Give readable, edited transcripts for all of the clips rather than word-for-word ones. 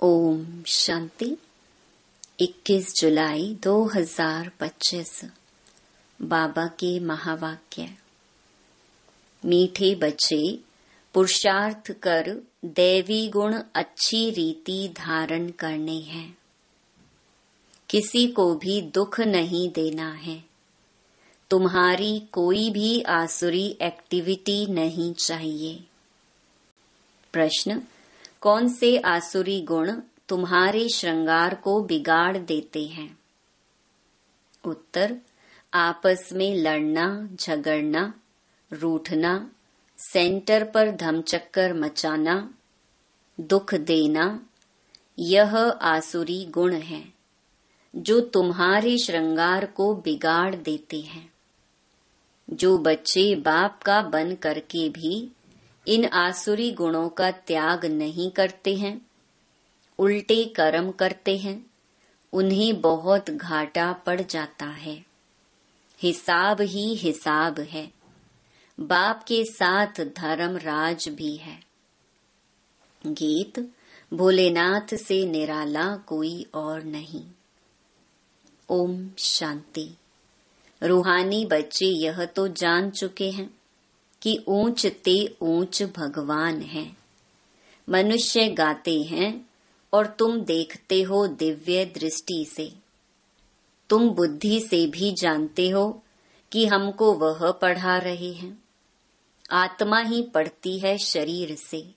ओम शांति। 21 जुलाई 2025 बाबा के महावाक्य। मीठे बच्चे, पुरुषार्थ कर दैवी गुण अच्छी रीति धारण करने हैं। किसी को भी दुख नहीं देना है। तुम्हारी कोई भी आसुरी एक्टिविटी नहीं चाहिए। प्रश्न: कौन से आसुरी गुण तुम्हारे श्रृंगार को बिगाड़ देते हैं? उत्तर: आपस में लड़ना, झगड़ना, रूठना, सेंटर पर धमचक्कर मचाना, दुख देना, यह आसुरी गुण है जो तुम्हारे श्रृंगार को बिगाड़ देते हैं। जो बच्चे बाप का बन करके भी इन आसुरी गुणों का त्याग नहीं करते हैं, उल्टे कर्म करते हैं, उन्हें बहुत घाटा पड़ जाता है। हिसाब ही हिसाब है। बाप के साथ धर्म राज भी है। गीत: भोलेनाथ से निराला कोई और नहीं। ओम शांति। रूहानी बच्चे यह तो जान चुके हैं कि ऊंच ते ऊंच भगवान है। मनुष्य गाते हैं और तुम देखते हो दिव्य दृष्टि से। तुम बुद्धि से भी जानते हो कि हमको वह पढ़ा रहे हैं। आत्मा ही पढ़ती है शरीर से।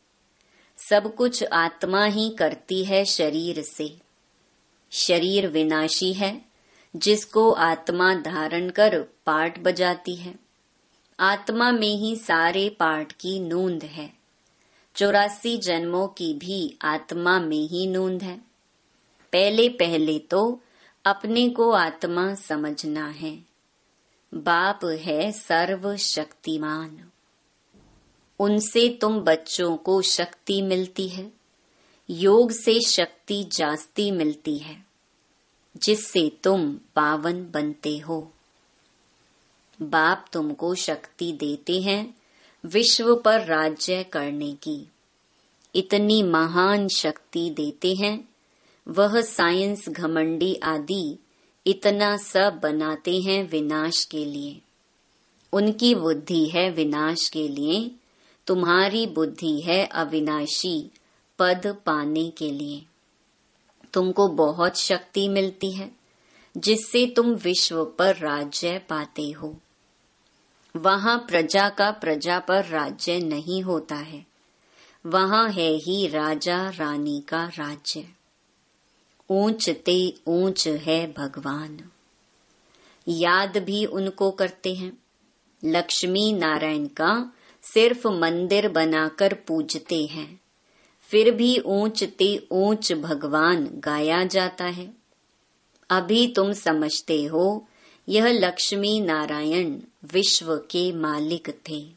सब कुछ आत्मा ही करती है शरीर से। शरीर विनाशी है, जिसको आत्मा धारण कर पाठ बजाती है। आत्मा में ही सारे पाठ की नोंद है। 84 जन्मों की भी आत्मा में ही नोंद है। पहले पहले तो अपने को आत्मा समझना है। बाप है सर्वशक्तिमान। उनसे तुम बच्चों को शक्ति मिलती है। योग से शक्ति जास्ती मिलती है, जिससे तुम पावन बनते हो। बाप तुमको शक्ति देते हैं विश्व पर राज्य करने की। इतनी महान शक्ति देते हैं, वह साइंस घमंडी आदि इतना सब बनाते हैं विनाश के लिए। उनकी बुद्धि है विनाश के लिए, तुम्हारी बुद्धि है अविनाशी पद पाने के लिए। तुमको बहुत शक्ति मिलती है, जिससे तुम विश्व पर राज्य पाते हो। वहाँ प्रजा का प्रजा पर राज्य नहीं होता है। वहाँ है ही राजा रानी का राज्य। ऊंच ते ऊंच है भगवान। याद भी उनको करते हैं। लक्ष्मी नारायण का सिर्फ मंदिर बनाकर पूजते हैं, फिर भी ऊंच ते ऊंच भगवान गाया जाता है। अभी तुम समझते हो यह लक्ष्मी नारायण विश्व के मालिक थे।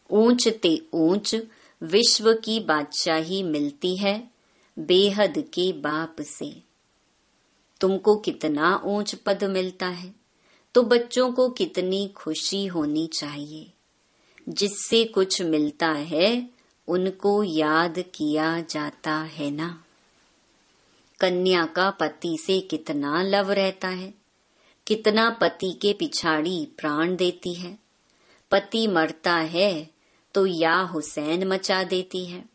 ऊंच ते ऊंच विश्व की बादशाही मिलती है बेहद के बाप से। तुमको कितना ऊंच पद मिलता है, तो बच्चों को कितनी खुशी होनी चाहिए। जिससे कुछ मिलता है उनको याद किया जाता है ना। कन्या का पति से कितना लव रहता है, कितना पति के पिछाड़ी प्राण देती है। पति मरता है तो या हुसैन मचा देती है।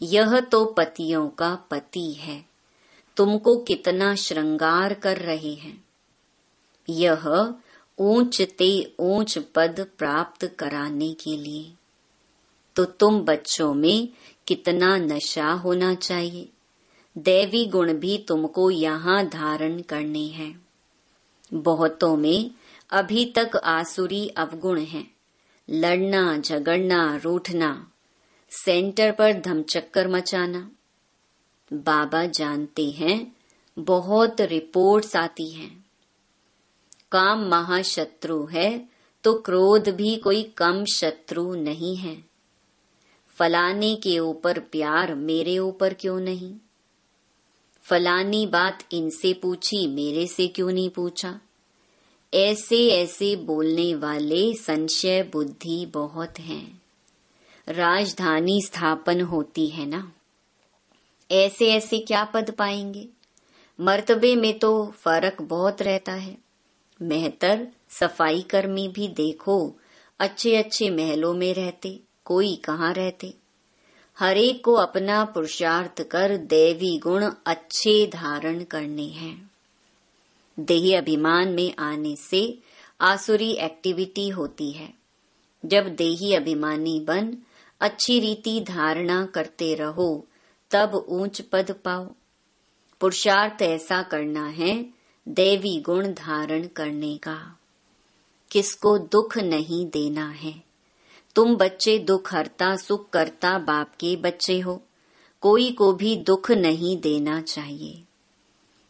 यह तो पतियों का पति है। तुमको कितना श्रृंगार कर रहे हैं। यह ऊंच ते ऊंच पद प्राप्त कराने के लिए। तो तुम बच्चों में कितना नशा होना चाहिए। दैवी गुण भी तुमको यहाँ धारण करने हैं। बहुतों में अभी तक आसुरी अवगुण हैं। लड़ना, झगड़ना, रूठना, सेंटर पर धमचक्कर मचाना। बाबा जानते हैं बहुत रिपोर्ट्स आती हैं। काम महाशत्रु है तो क्रोध भी कोई कम शत्रु नहीं है। फलाने के ऊपर प्यार, मेरे ऊपर क्यों नहीं? फलानी बात इनसे पूछी, मेरे से क्यों नहीं पूछा? ऐसे ऐसे बोलने वाले संशय बुद्धि बहुत हैं। राजधानी स्थापन होती है ना। ऐसे ऐसे क्या पद पाएंगे? मर्तबे में तो फर्क बहुत रहता है। मेहतर सफाई कर्मी भी देखो अच्छे अच्छे महलों में रहते, कोई कहाँ रहते। हरेक को अपना पुरुषार्थ कर दैवी गुण अच्छे धारण करने हैं। देही अभिमान में आने से आसुरी एक्टिविटी होती है। जब देही अभिमानी बन अच्छी रीति धारणा करते रहो तब ऊंच पद पाओ। पुरुषार्थ ऐसा करना है दैवी गुण धारण करने का। किसको दुख नहीं देना है। तुम बच्चे दुख हरता सुख करता बाप के बच्चे हो, कोई को भी दुख नहीं देना चाहिए।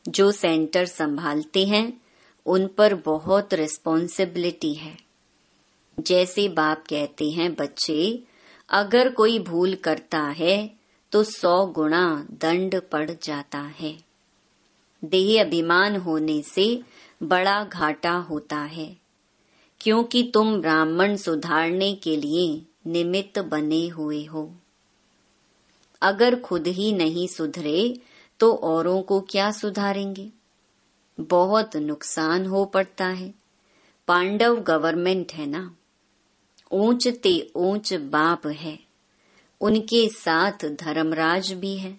जो सेंटर संभालते हैं उन पर बहुत रिस्पॉन्सिबिलिटी है। जैसे बाप कहते हैं, बच्चे अगर कोई भूल करता है तो 100 गुना दंड पड़ जाता है। देह अभिमान होने से बड़ा घाटा होता है, क्योंकि तुम ब्राह्मण सुधारने के लिए निमित्त बने हुए हो। अगर खुद ही नहीं सुधरे तो औरों को क्या सुधारेंगे? बहुत नुकसान हो पड़ता है। पांडव गवर्नमेंट है ना, ऊंच ते ऊंच बाप है, उनके साथ धर्मराज भी है।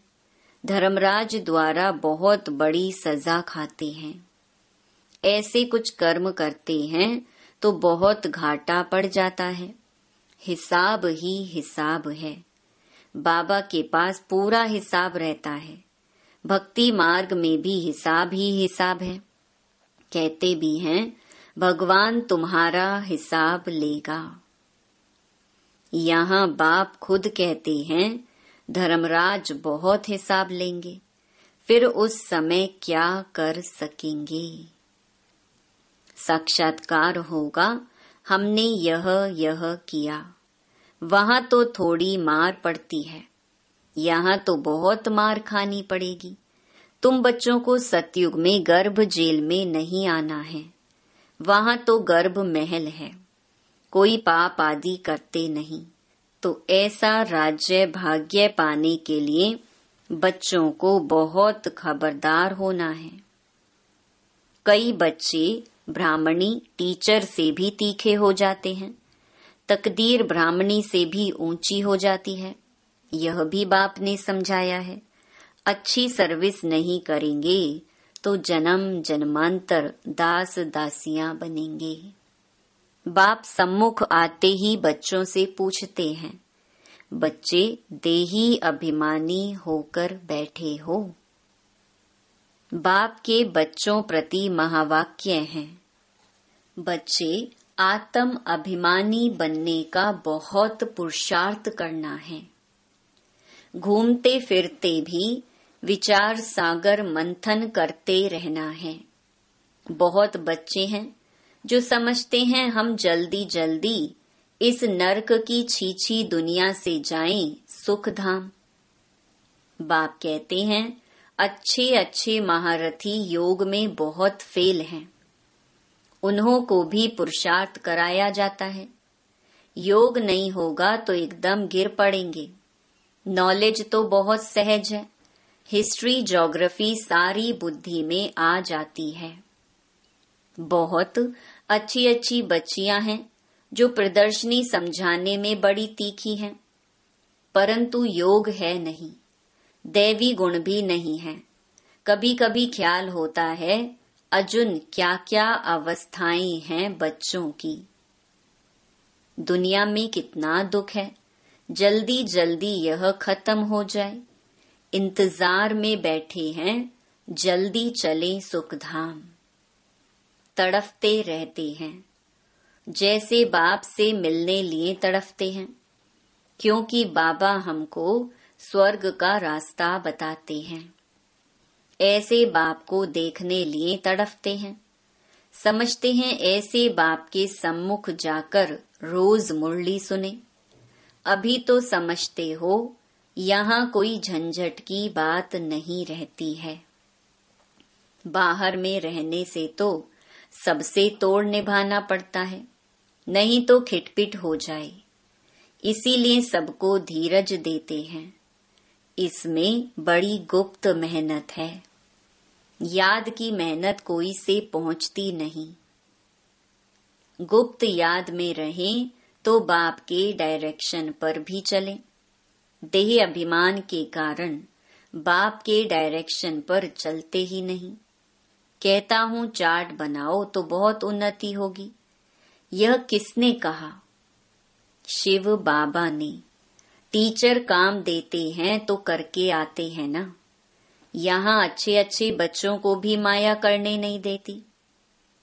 धर्मराज द्वारा बहुत बड़ी सजा खाते हैं। ऐसे कुछ कर्म करते हैं तो बहुत घाटा पड़ जाता है। हिसाब ही हिसाब है। बाबा के पास पूरा हिसाब रहता है। भक्ति मार्ग में भी हिसाब ही हिसाब है। कहते भी हैं, भगवान तुम्हारा हिसाब लेगा। यहाँ बाप खुद कहते हैं, धर्मराज बहुत हिसाब लेंगे, फिर उस समय क्या कर सकेंगे? साक्षात्कार होगा, हमने यह किया। वहाँ तो थोड़ी मार पड़ती है, यहाँ तो बहुत मार खानी पड़ेगी। तुम बच्चों को सतयुग में गर्भ जेल में नहीं आना है। वहाँ तो गर्भ महल है, कोई पाप आदि करते नहीं। तो ऐसा राज्य भाग्य पाने के लिए बच्चों को बहुत खबरदार होना है। कई बच्चे ब्राह्मणी टीचर से भी तीखे हो जाते हैं, तकदीर ब्राह्मणी से भी ऊंची हो जाती है। यह भी बाप ने समझाया है। अच्छी सर्विस नहीं करेंगे तो जन्म जन्मांतर दास दासियां बनेंगे। बाप सम्मुख आते ही बच्चों से पूछते हैं, बच्चे देही अभिमानी होकर बैठे हो? बाप के बच्चों प्रति महावाक्य हैं, बच्चे आत्म अभिमानी बनने का बहुत पुरुषार्थ करना है। घूमते फिरते भी विचार सागर मंथन करते रहना है। बहुत बच्चे हैं जो समझते हैं हम जल्दी जल्दी इस नरक की छीछी दुनिया से जाएं सुख धाम। बाप कहते हैं, अच्छे अच्छे महारथी योग में बहुत फेल हैं, उन्हों को भी पुरुषार्थ कराया जाता है। योग नहीं होगा तो एकदम गिर पड़ेंगे। नॉलेज तो बहुत सहज है, हिस्ट्री ज्योग्राफी सारी बुद्धि में आ जाती है। बहुत अच्छी अच्छी बच्चियां हैं जो प्रदर्शनी समझाने में बड़ी तीखी हैं, परंतु योग है नहीं, दैवी गुण भी नहीं है। कभी कभी ख्याल होता है, अर्जुन क्या क्या अवस्थाएं हैं बच्चों की। दुनिया में कितना दुख है, जल्दी जल्दी यह खत्म हो जाए। इंतजार में बैठे हैं, जल्दी चले सुखधाम। तड़फते रहते हैं, जैसे बाप से मिलने लिए तड़फते हैं, क्योंकि बाबा हमको स्वर्ग का रास्ता बताते हैं। ऐसे बाप को देखने लिए तड़फते हैं। समझते हैं ऐसे बाप के सम्मुख जाकर रोज मुरली सुने। अभी तो समझते हो यहाँ कोई झंझट की बात नहीं रहती है। बाहर में रहने से तो सबसे तोड़ निभाना पड़ता है, नहीं तो खिटपिट हो जाए। इसीलिए सबको धीरज देते हैं। इसमें बड़ी गुप्त मेहनत है। याद की मेहनत कोई से पहुंचती नहीं। गुप्त याद में रहें तो बाप के डायरेक्शन पर भी चलें। देह अभिमान के कारण बाप के डायरेक्शन पर चलते ही नहीं। कहता हूँ चार्ट बनाओ तो बहुत उन्नति होगी। यह किसने कहा? शिव बाबा ने। टीचर काम देते हैं तो करके आते हैं ना। यहाँ अच्छे अच्छे बच्चों को भी माया करने नहीं देती।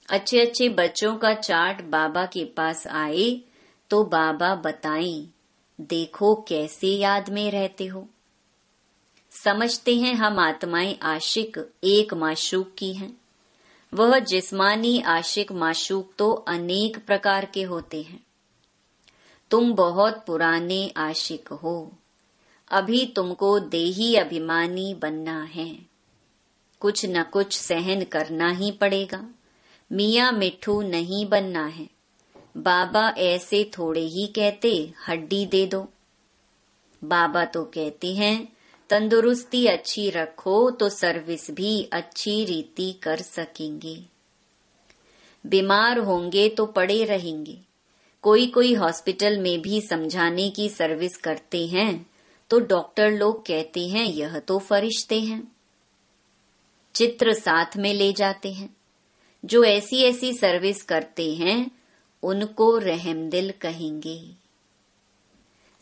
अच्छे अच्छे बच्चों का चार्ट बाबा के पास आए तो बाबा बताएं, देखो कैसे याद में रहते हो। समझते हैं हम आत्माएं आशिक एक माशूक की हैं। वह जिस्मानी आशिक माशूक तो अनेक प्रकार के होते हैं। तुम बहुत पुराने आशिक हो। अभी तुमको देही अभिमानी बनना है। कुछ न कुछ सहन करना ही पड़ेगा। मियाँ मिट्ठू नहीं बनना है। बाबा ऐसे थोड़े ही कहते हड्डी दे दो। बाबा तो कहते हैं तंदुरुस्ती अच्छी रखो तो सर्विस भी अच्छी रीति कर सकेंगे। बीमार होंगे तो पड़े रहेंगे। कोई कोई हॉस्पिटल में भी समझाने की सर्विस करते हैं तो डॉक्टर लोग कहते हैं यह तो फरिश्ते हैं। चित्र साथ में ले जाते हैं। जो ऐसी ऐसी सर्विस करते हैं उनको रहमदिल कहेंगे।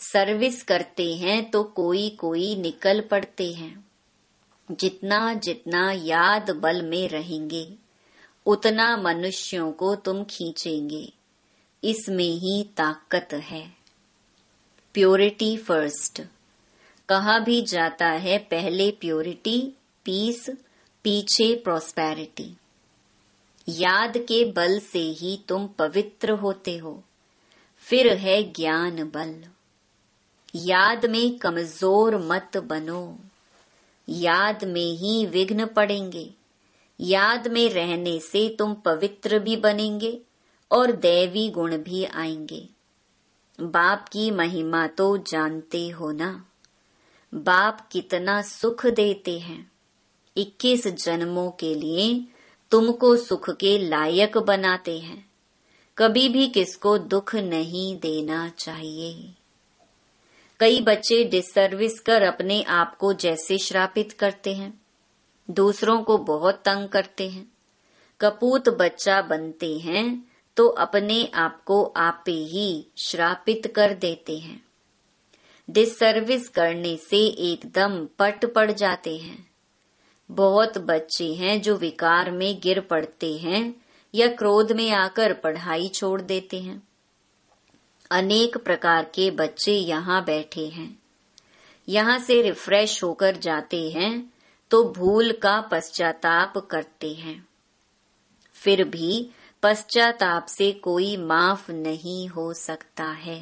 सर्विस करते हैं तो कोई कोई निकल पड़ते हैं। जितना जितना याद बल में रहेंगे उतना मनुष्यों को तुम खींचेंगे। इसमें ही ताकत है। प्योरिटी फर्स्ट कहा भी जाता है। पहले प्योरिटी, पीस, पीछे प्रॉस्पेरिटी। याद के बल से ही तुम पवित्र होते हो। फिर है ज्ञान बल। याद में कमजोर मत बनो। याद में ही विघ्न पड़ेंगे। याद में रहने से तुम पवित्र भी बनेंगे और दैवी गुण भी आएंगे। बाप की महिमा तो जानते हो ना। बाप कितना सुख देते हैं। 21 जन्मों के लिए तुमको सुख के लायक बनाते हैं। कभी भी किसको दुख नहीं देना चाहिए। कई बच्चे डिसर्विस कर अपने आप को जैसे श्रापित करते हैं, दूसरों को बहुत तंग करते हैं। कपूत बच्चा बनते हैं तो अपने आप को आपे ही श्रापित कर देते हैं। डिसर्विस करने से एकदम पट पड़ जाते हैं। बहुत बच्चे हैं जो विकार में गिर पड़ते हैं या क्रोध में आकर पढ़ाई छोड़ देते हैं। अनेक प्रकार के बच्चे यहाँ बैठे हैं। यहाँ से रिफ्रेश होकर जाते हैं तो भूल का पश्चाताप करते हैं। फिर भी पश्चाताप से कोई माफ नहीं हो सकता है।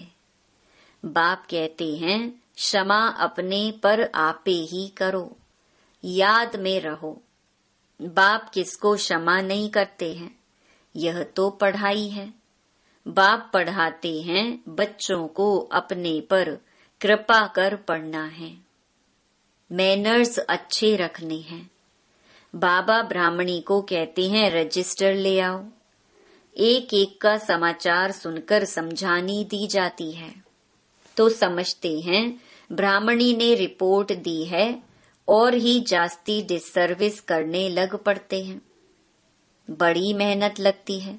बाप कहते हैं क्षमा अपने पर आपे ही करो। याद में रहो। बाप किसको क्षमा नहीं करते हैं। यह तो पढ़ाई है। बाप पढ़ाते हैं बच्चों को अपने पर कृपा कर पढ़ना है। मैनर्स अच्छे रखने हैं। बाबा ब्राह्मणी को कहते हैं रजिस्टर ले आओ। एक एक का समाचार सुनकर समझानी दी जाती है तो समझते हैं ब्राह्मणी ने रिपोर्ट दी है और ही जास्ती डिसर्विस करने लग पड़ते हैं। बड़ी मेहनत लगती है।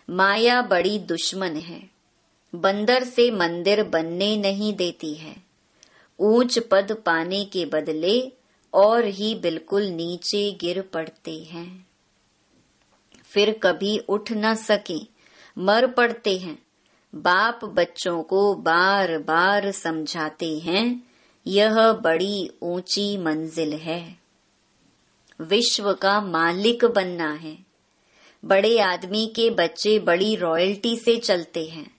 माया बड़ी दुश्मन है। बंदर से मंदिर बनने नहीं देती है। ऊंच पद पाने के बदले और ही बिल्कुल नीचे गिर पड़ते हैं। फिर कभी उठ न सके, मर पड़ते हैं। बाप बच्चों को बार बार समझाते हैं यह बड़ी ऊंची मंजिल है। विश्व का मालिक बनना है। बड़े आदमी के बच्चे बड़ी रॉयल्टी से चलते हैं।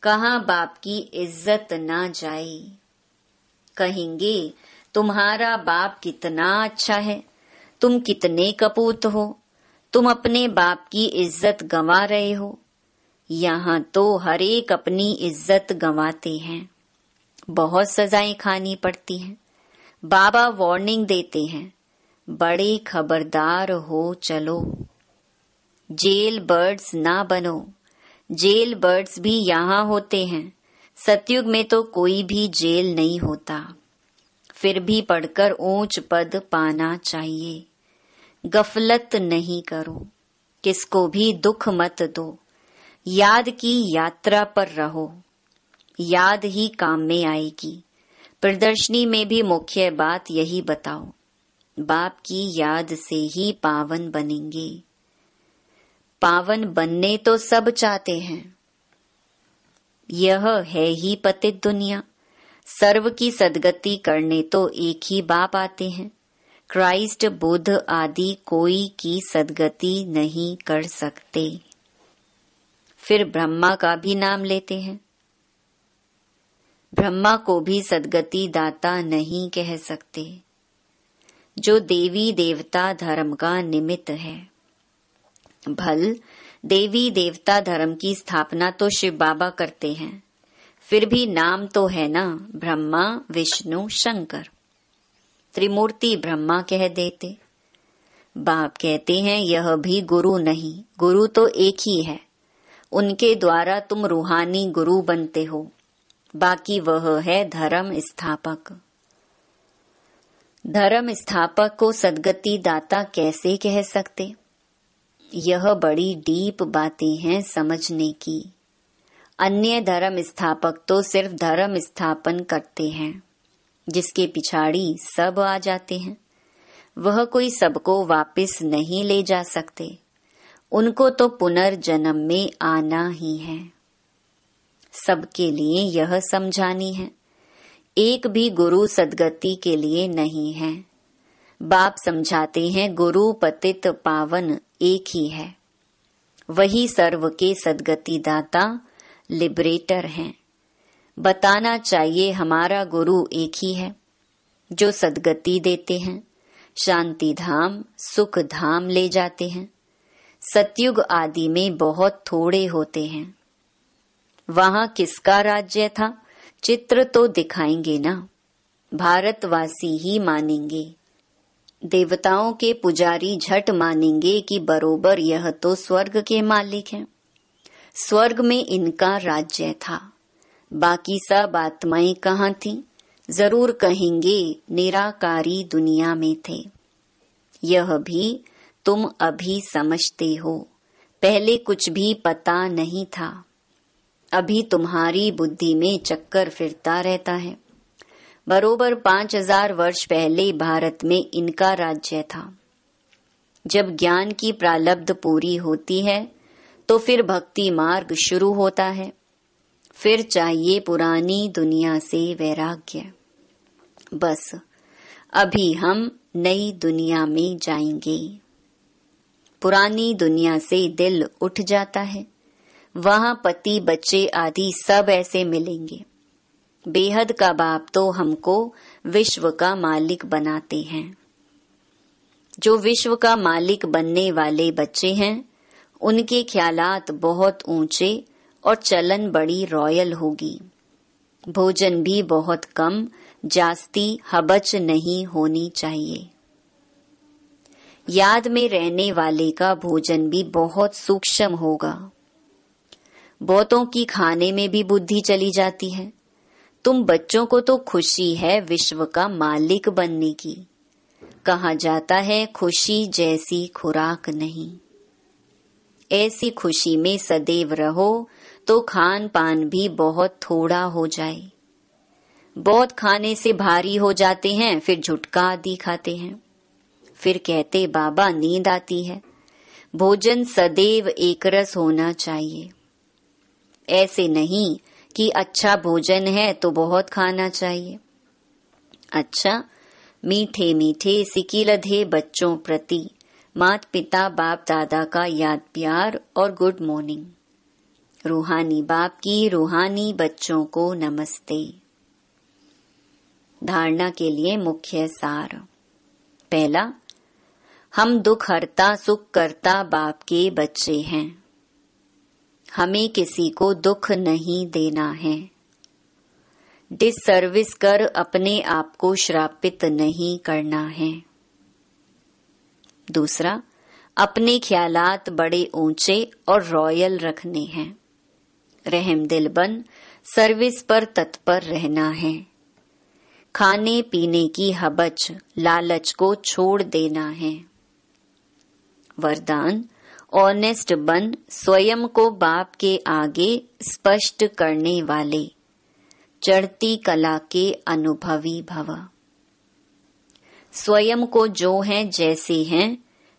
कहाँ बाप की इज्जत ना जाए। कहेंगे तुम्हारा बाप कितना अच्छा है, तुम कितने कपूत हो, तुम अपने बाप की इज्जत गंवा रहे हो। यहाँ तो हर एक अपनी इज्जत गंवाते हैं। बहुत सजाएं खानी पड़ती हैं। बाबा वार्निंग देते हैं, बड़े खबरदार हो चलो, जेल बर्ड्स ना बनो। जेल बर्ड्स भी यहाँ होते हैं। सतयुग में तो कोई भी जेल नहीं होता, फिर भी पढ़कर ऊंच पद पाना चाहिए। गफलत नहीं करो, किसको भी दुख मत दो, याद की यात्रा पर रहो, याद ही काम में आएगी। प्रदर्शनी में भी मुख्य बात यही बताओ, बाप की याद से ही पावन बनेंगे। पावन बनने तो सब चाहते हैं, यह है ही पतित दुनिया। सर्व की सदगति करने तो एक ही बाप आते हैं। क्राइस्ट, बुद्ध आदि कोई की सदगति नहीं कर सकते। फिर ब्रह्मा का भी नाम लेते हैं। ब्रह्मा को भी सदगति दाता नहीं कह सकते, जो देवी देवता धर्म का निमित्त है। भल देवी देवता धर्म की स्थापना तो शिव बाबा करते हैं, फिर भी नाम तो है ना, ब्रह्मा विष्णु शंकर। त्रिमूर्ति ब्रह्मा कह देते। बाप कहते हैं यह भी गुरु नहीं, गुरु तो एक ही है, उनके द्वारा तुम रूहानी गुरु बनते हो, बाकी वह है धर्म स्थापक। धर्म स्थापक को सदगति दाता कैसे कह सकते? यह बड़ी डीप बातें हैं समझने की। अन्य धर्म स्थापक तो सिर्फ धर्म स्थापन करते हैं, जिसके पिछाड़ी सब आ जाते हैं। वह कोई सबको वापस नहीं ले जा सकते, उनको तो पुनर्जन्म में आना ही है। सबके लिए यह समझानी है, एक भी गुरु सदगति के लिए नहीं है। बाप समझाते हैं गुरु पतित पावन एक ही है, वही सर्व के सदगति दाता लिबरेटर हैं। बताना चाहिए हमारा गुरु एक ही है, जो सदगति देते हैं, शांति धाम सुख धाम ले जाते हैं। सतयुग आदि में बहुत थोड़े होते हैं। वहां किसका राज्य था? चित्र तो दिखाएंगे ना, भारतवासी ही मानेंगे। देवताओं के पुजारी झट मानेंगे कि बरोबर यह तो स्वर्ग के मालिक हैं। स्वर्ग में इनका राज्य था, बाकी सब आत्माएं कहाँ थीं? जरूर कहेंगे निराकारी दुनिया में थे। यह भी तुम अभी समझते हो, पहले कुछ भी पता नहीं था। अभी तुम्हारी बुद्धि में चक्कर फिरता रहता है। बरोबर 5000 वर्ष पहले भारत में इनका राज्य था। जब ज्ञान की प्रालब्ध पूरी होती है तो फिर भक्ति मार्ग शुरू होता है। फिर चाहिए पुरानी दुनिया से वैराग्य। बस अभी हम नई दुनिया में जाएंगे। पुरानी दुनिया से दिल उठ जाता है, वहां पति बच्चे आदि सब ऐसे मिलेंगे। बेहद का बाप तो हमको विश्व का मालिक बनाते हैं। जो विश्व का मालिक बनने वाले बच्चे हैं, उनके ख्यालात बहुत ऊंचे और चलन बड़ी रॉयल होगी। भोजन भी बहुत कम, जास्ती हबच नहीं होनी चाहिए। याद में रहने वाले का भोजन भी बहुत सूक्ष्म होगा। बहुतों की खाने में भी बुद्धि चली जाती है। तुम बच्चों को तो खुशी है विश्व का मालिक बनने की। कहा जाता है खुशी जैसी खुराक नहीं। ऐसी खुशी में सदैव रहो तो खान पान भी बहुत थोड़ा हो जाए। बहुत खाने से भारी हो जाते हैं, फिर झुटका आदि खाते हैं। फिर कहते बाबा नींद आती है। भोजन सदैव एकरस होना चाहिए। ऐसे नहीं कि अच्छा भोजन है तो बहुत खाना चाहिए। अच्छा, मीठे मीठे सिकीलधे बच्चों प्रति माता पिता बाप दादा का याद प्यार और गुड मॉर्निंग। रूहानी बाप की रूहानी बच्चों को नमस्ते। धारणा के लिए मुख्य सार। पहला, हम दुख हरता सुख करता बाप के बच्चे हैं। हमें किसी को दुख नहीं देना है। डिससर्विस कर अपने आप को श्रापित नहीं करना है। दूसरा, अपने ख्यालात बड़े ऊंचे और रॉयल रखने हैं। रहमदिल बन सर्विस पर तत्पर रहना है। खाने पीने की हबच लालच को छोड़ देना है। वरदान, ऑनेस्ट बन स्वयं को बाप के आगे स्पष्ट करने वाले, चढ़ती कला के अनुभवी भव। स्वयं को जो हैं जैसे हैं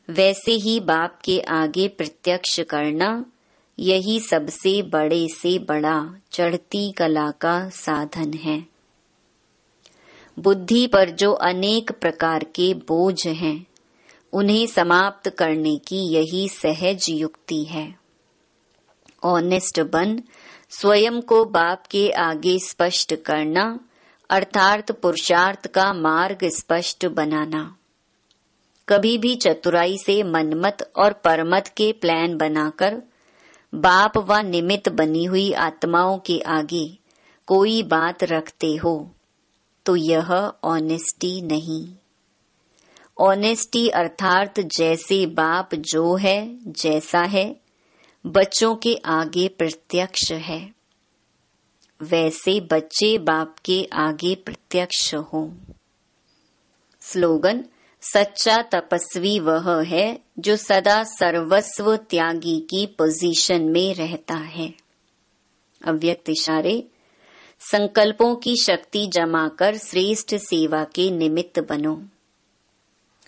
वैसे ही बाप के आगे प्रत्यक्ष करना, यही सबसे बड़े से बड़ा चढ़ती कला का साधन है। बुद्धि पर जो अनेक प्रकार के बोझ हैं, उन्हें समाप्त करने की यही सहज युक्ति है। ऑनेस्ट बन स्वयं को बाप के आगे स्पष्ट करना, अर्थात पुरुषार्थ का मार्ग स्पष्ट बनाना। कभी भी चतुराई से मनमत और परमत के प्लान बनाकर बाप व निमित्त बनी हुई आत्माओं के आगे कोई बात रखते हो तो यह ऑनेस्टी नहीं। ऑनेस्टी अर्थात जैसे बाप जो है जैसा है बच्चों के आगे प्रत्यक्ष है, वैसे बच्चे बाप के आगे प्रत्यक्ष हों। स्लोगन, सच्चा तपस्वी वह है जो सदा सर्वस्व त्यागी की पोजीशन में रहता है। अव्यक्त इशारे, संकल्पों की शक्ति जमा कर श्रेष्ठ सेवा के निमित्त बनो।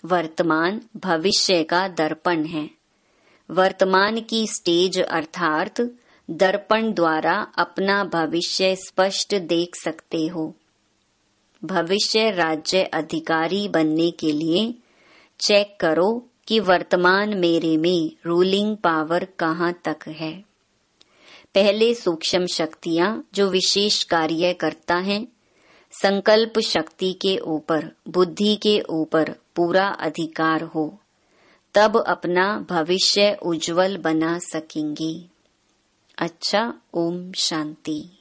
वर्तमान भविष्य का दर्पण है। वर्तमान की स्टेज अर्थात दर्पण द्वारा अपना भविष्य स्पष्ट देख सकते हो। भविष्य राज्य अधिकारी बनने के लिए चेक करो कि वर्तमान मेरे में रूलिंग पावर कहाँ तक है। पहले सूक्ष्म शक्तियाँ जो विशेष कार्य करता है, संकल्प शक्ति के ऊपर, बुद्धि के ऊपर पूरा अधिकार हो, तब अपना भविष्य उज्जवल बना सकेंगे। अच्छा, ओम शांति।